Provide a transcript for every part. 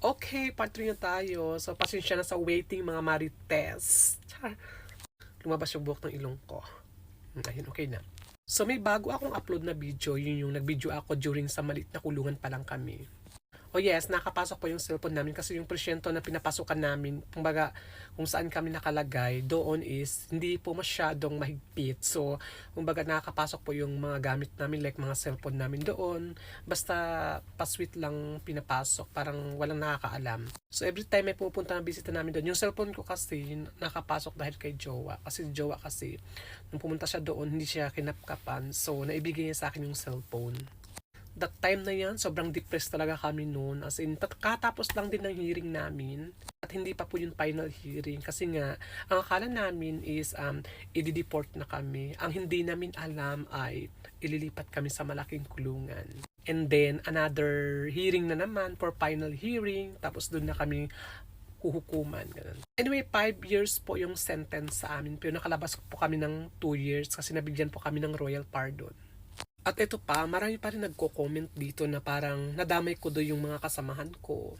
Okay, part 3 na tayo. So, pasensya na sa waiting mga marites. Char. Lumabas yung buhok ng ilong ko. Ayun, okay na. So, may bago akong upload na video. Yun yung nag-video ako during sa maliit na kulungan pa lang kami. Oh yes, nakapasok po yung cellphone namin kasi yung presyento na pinapasukan namin, kumbaga kung saan kami nakalagay, doon is hindi po masyadong mahigpit. So, kumbaga nakakapasok po yung mga gamit namin like mga cellphone namin doon. Basta pasweet lang pinapasok, parang walang nakakaalam. So, every time may pupunta na bisita namin doon, yung cellphone ko kasi nakapasok dahil kay Jowa. Kasi Jowa kasi, nung pumunta siya doon, hindi siya kinapkapan. So, naibigay niya sa akin yung cellphone. That time na yan, sobrang depressed talaga kami noon. As in, katapos lang din ng hearing namin. At hindi pa po yung final hearing. Kasi nga, ang akala namin is i-deport na kami. Ang hindi namin alam ay ililipat kami sa malaking kulungan. And then, another hearing na naman for final hearing. Tapos doon na kami huhukuman. Ganun. Anyway, 5 years po yung sentence sa amin. Pero nakalabas po kami ng 2 years kasi nabigyan po kami ng royal pardon. At ito pa, marami pa rin nagko-comment dito na parang nadamay ko doon yung mga kasamahan ko.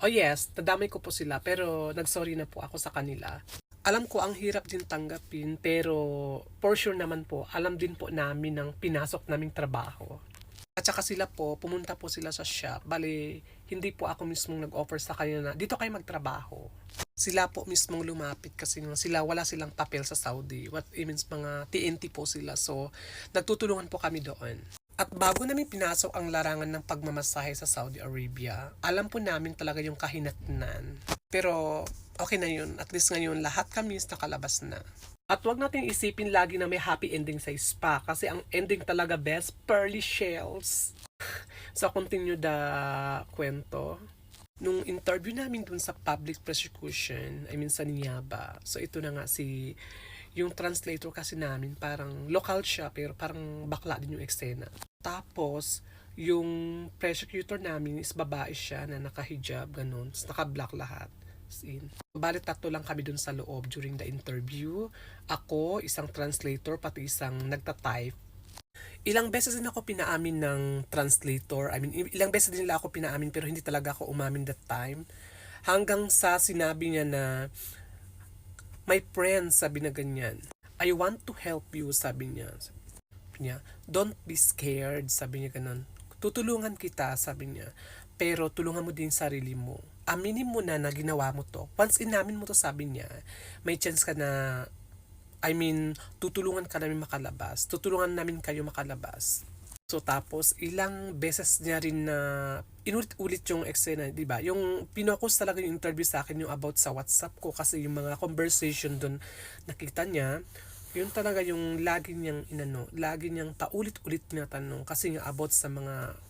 Oh yes, nadamay ko po sila pero nagsorry na po ako sa kanila. Alam ko ang hirap din tanggapin pero for sure naman po, alam din po namin ng pinasok naming trabaho. At saka sila po, pumunta po sila sa shop. Bali, hindi po ako mismong nag-offer sa kanila na dito kayo magtrabaho. Sila po mismong lumapit kasi sila wala silang papel sa Saudi. What it means mga TNT po sila. So, nagtutulungan po kami doon. At bago namin pinasok ang larangan ng pagmamasahe sa Saudi Arabia, alam po namin talaga yung kahinatnan. Pero okay na yun. At least ngayon lahat kami is nakalabas na. At wag nating isipin lagi na may happy ending sa spa kasi ang ending talaga best, pearly shells. So continue the kwento. Nung interview namin dun sa public prosecution, I mean sa Niyaba, so ito na nga yung translator kasi namin, parang local siya, pero parang bakla din yung eksena. Tapos, yung prosecutor namin is babae siya na naka-hijab, ganun, naka-black lahat. Bali 3 lang kami dun sa loob during the interview. Ako, isang translator, pati isang nagta-type. Ilang beses din ako pinaamin ng translator. I mean, ilang beses din nila ako pinaamin pero hindi talaga ako umamin that time. Hanggang sa sinabi niya na, my friend, sabi na ganyan, I want to help you, sabi niya. Don't be scared, sabi niya ganun. Tutulungan kita, sabi niya. Pero tulungan mo din sarili mo. Aminin mo na ginawa mo to. Once inamin mo to, sabi niya, may chance ka na, I mean, tutulungan ka namin makalabas. Tutulungan namin kayo makalabas. So tapos, ilang beses niya rin na inulit-ulit yung eksena, di ba? Yung pinokus talaga yung interview sa akin, yung about sa WhatsApp ko kasi yung mga conversation doon nakita niya, yun talaga yung lagi niyang lagi niyang paulit-ulit na tanong kasi nga about sa mga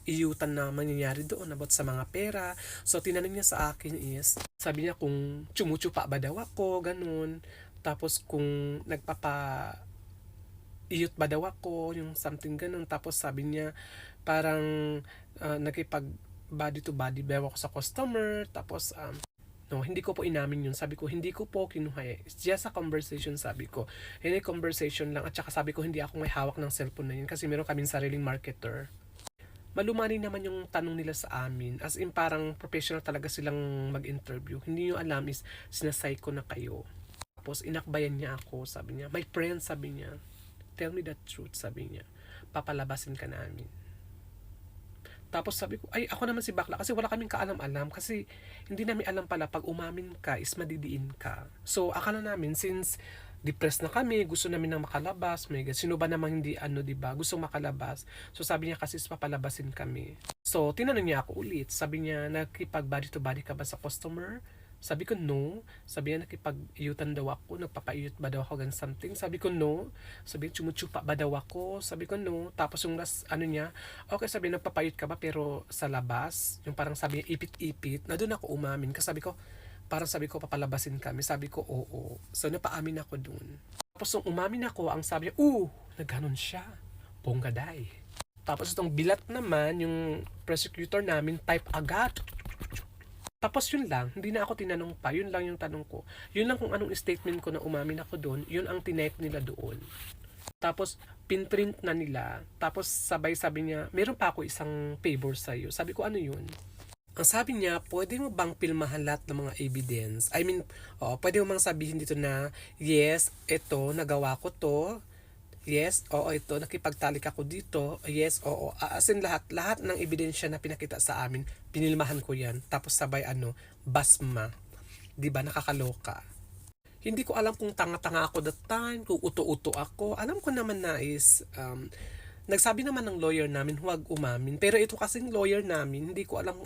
iyutan na mangyayari doon about sa mga pera. So, tinanong niya sa akin is, sabi niya kung tsumuchupa ba daw ako, ganun. Tapos, kung iyot ba daw ako, yung something ganun. Tapos, sabi niya, parang nakipag body to body daw ako sa customer. Tapos, no, hindi ko po inamin yun. Sabi ko, hindi ko po kinuha eh. It's just a conversation, sabi ko. Hindi conversation lang. At saka sabi ko, hindi ako may hawak ng cellphone na yun kasi meron kaming sariling marketer. Malumani naman yung tanong nila sa amin. As in parang professional talaga silang mag-interview. Hindi nyo alam is sinasay ko na kayo. Tapos inakbayan niya ako. Sabi niya, my friend, sabi niya, tell me the truth, sabi niya. Papalabasin ka namin. Tapos sabi ko, ay ako naman si bakla kasi wala kaming kaalam-alam kasi hindi namin alam pala pag umamin ka is madidiin ka. So akala namin since depressed na kami, gusto namin nang makalabas, may sino ba namang hindi di ba, gusto makalabas. So sabi niya kasi papalabasin kami. So tinanong niya ako ulit, sabi niya nakipag body to body ka ba sa customer? Sabi ko no. Sabi niya nakipag-iyutan daw ako, nagpapaiyut ba daw ako gan something? Sabi ko no. Sabi niya tsumutsupa ba daw ako? Sabi ko no. Tapos yung last niya, okay, sabi niya nagpapayut ka ba pero sa labas? Yung parang sabi niya ipit-ipit. Na doon ako umamin kasi sabi ko, parang sabi ko papalabasin kami. Sabi ko oo. So napaamin ako doon. Tapos nung umamin ako, ang sabi niya, nagganon siya. Bonggaday. Tapos itong bilat naman, yung prosecutor namin, type agad. Tapos yun lang, hindi na ako tinanong pa, yun lang yung tanong ko. Yun lang kung anong statement ko na umamin ako doon, yun ang tinype nila doon. Tapos, pinprint na nila. Tapos, sabay sabi niya, meron pa ako isang favor sa'yo. Sabi ko, ano yun? Ang sabi niya, pwede mo bang pilmahan lahat ng mga evidence? I mean, pwede mo bang sabihin dito na, yes, ito, nagawa ko to. Yes, oo, ito, nakipagtalik ako dito. Yes, oo. As in lahat ng ebidensya na pinakita sa amin, pinilmahan ko yan. Tapos sabay basma. 'Di ba nakakaloka? Hindi ko alam kung tanga-tanga ako that time, kung uto-uto ako. Alam ko naman na is, nagsabi naman ng lawyer namin huwag umamin. Pero ito kasing lawyer namin, hindi ko alam,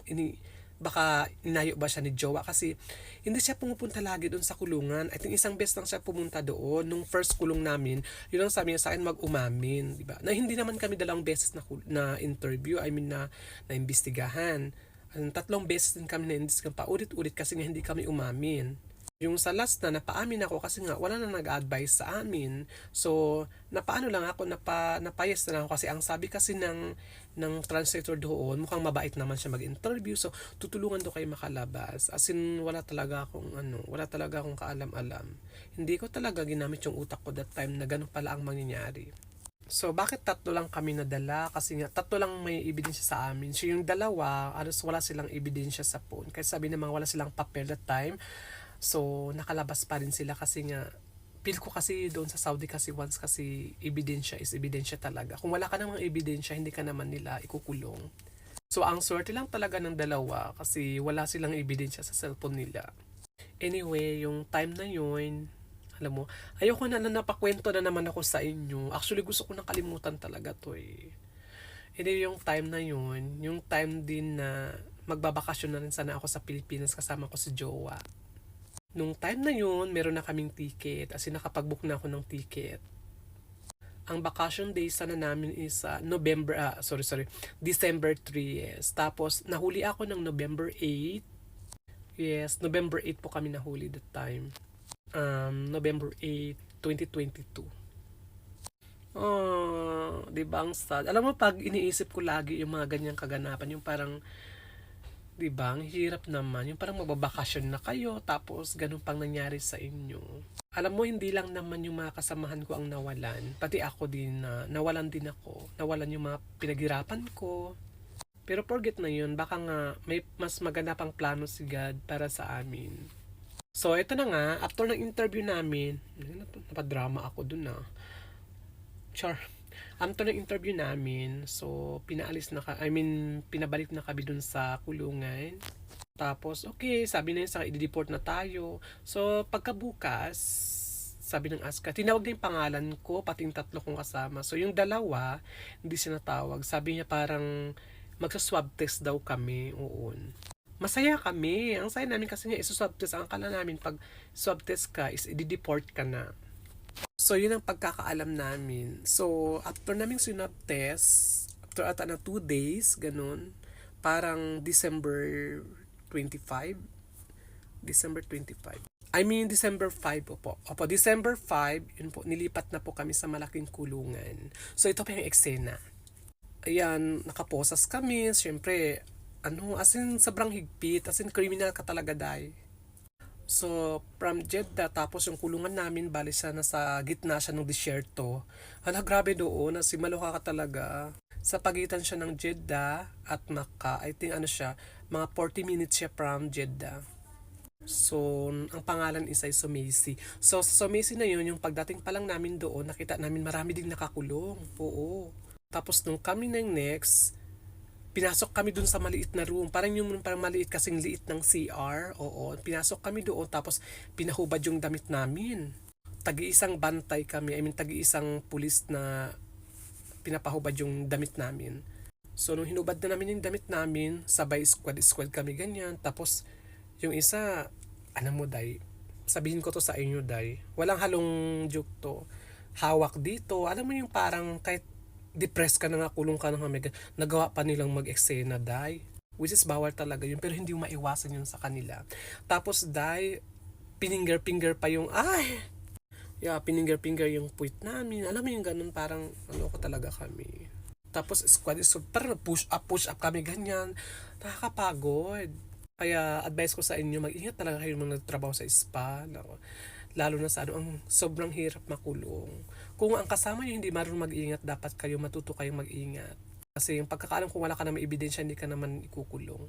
baka inayo ba siya ni Jowa kasi hindi siya pumupunta lagi doon sa kulungan. I think isang beses lang siya pumunta doon. Nung first kulong namin, yun ang sabi niya sa akin, mag-umamin. Diba? Na hindi naman kami dalawang beses na interview, I mean na imbestigahan. 3 beses din kami na-imbestigahan pa ulit-ulit kasi nga hindi kami umamin. Yung sa last na napaamin ako kasi nga wala na nag-advise sa amin. So, napaano lang ako, napayas na lang ako kasi ang sabi kasi ng translator doon, mukhang mabait naman siya mag-interview. So, tutulungan do kayo makalabas. As in, wala talaga akong kaalam-alam. Hindi ko talaga ginamit yung utak ko that time na ganun pala ang mangyayari. So, bakit 3 lang kami nadala? Kasi nga, 3 lang may ebidensya sa amin. So, yung dalawa, wala silang ebidensya sa phone. Kasi sabi naman, wala silang papel that time. So, nakalabas pa rin sila kasi nga, feel ko kasi doon sa Saudi kasi once kasi ebidensya is ebidensya talaga. Kung wala ka namang ebidensya, hindi ka naman nila ikukulong. So, ang swerte lang talaga ng dalawa kasi wala silang ebidensya sa cellphone nila. Anyway, yung time na yun, alam mo, ayoko na napakwento na naman ako sa inyo. Actually, gusto ko nang kalimutan talaga to eh. Anyway, yung time na yun, yung time din na magbabakasyon na rin sana ako sa Pilipinas kasama ko si Jowa. Nung time na yun, meron na kaming ticket. As in, nakapag-book na ako ng ticket. Ang vacation day sana namin is December 3, yes. Tapos, nahuli ako ng November 8. Yes, November 8 po kami nahuli that time. November 8, 2022. Diba ang sad? Alam mo, pag iniisip ko lagi yung mga ganyang kaganapan, yung parang, diba, ang hirap naman. Yung parang magbabakasyon na kayo, tapos ganun pang nangyari sa inyo. Alam mo, hindi lang naman yung mga kasamahan ko ang nawalan. Pati ako din, nawalan din ako. Nawalan yung mga pinaghirapan ko. Pero forget na yun, baka nga may mas maganda pang plano si God para sa amin. So, ito na nga, after ng interview namin, napadrama ako dun Char. After ng interview namin, so pinabalik na kami dun sa kulungan. Tapos, okay, sabi na yun sa i-deport na tayo. So, pagkabukas, sabi ng ASCA, tinawag na yung pangalan ko, pati yung 3 kong kasama. So, yung 2, hindi siya natawag. Sabi niya parang magsa-swab test daw kami. Oo. Masaya kami. Ang saya namin kasi nga isuswab test. Ang akala namin pag swab test ka is i-deport ka na. So, yun ang pagkakaalam namin. So, after namin swab test, after ata na 2 days, ganun, parang December 25. December 5 po. Opo, December 5, yun po, nilipat na po kami sa malaking kulungan. So, ito pa yung eksena. Ayan, nakaposas kami. Siyempre, as in, sobrang higpit. As in, criminal ka talaga, day. So, from Jeddah, tapos yung kulungan namin, bali siya nasa gitna siya ng disyerto. Hala, grabe doon, si Maloka ka talaga. Sa pagitan siya ng Jeddah at Makkah, I think mga 40 minutes siya from Jeddah. So, ang pangalan is ay Sumesi. So, sa Sumesi na yun, yung pagdating pa lang namin doon, nakita namin marami ding nakakulong. Oo. Tapos, nung kami ng next, pinasok kami dun sa maliit na room. Parang maliit kasing liit ng CR. Oo. Pinasok kami doon tapos pinahubad yung damit namin. Tagi-isang bantay kami. Tagi-isang pulis na pinapahubad yung damit namin. So, nung hinubad na namin yung damit namin, sabay squad kami ganyan. Tapos, yung isa, mo, day, sabihin ko to sa inyo, day, walang halong joke to. Hawak dito. Alam mo yung parang kahit depressed ka na nga, kulong ka na nga, nagawa pa nilang mag-eksena, day. Which is bawal talaga yun, pero hindi mo maiwasan yun sa kanila. Tapos, day, pininger pa yung, pininger yung puwit namin. Alam mo yung ganun, parang, ko talaga kami. Tapos, squad is parang push up kami, ganyan. Nakakapagod. Kaya, advice ko sa inyo, mag-ingat talaga kayo mga nagtrabaho sa spa. Lalo na sa ang sobrang hirap makulong. Kung ang kasama nyo hindi marunong mag-ingat, dapat kayo matuto kayong mag-ingat. Kasi yung pagkakaalam kung wala ka naman ebidensya, hindi ka naman ikukulong.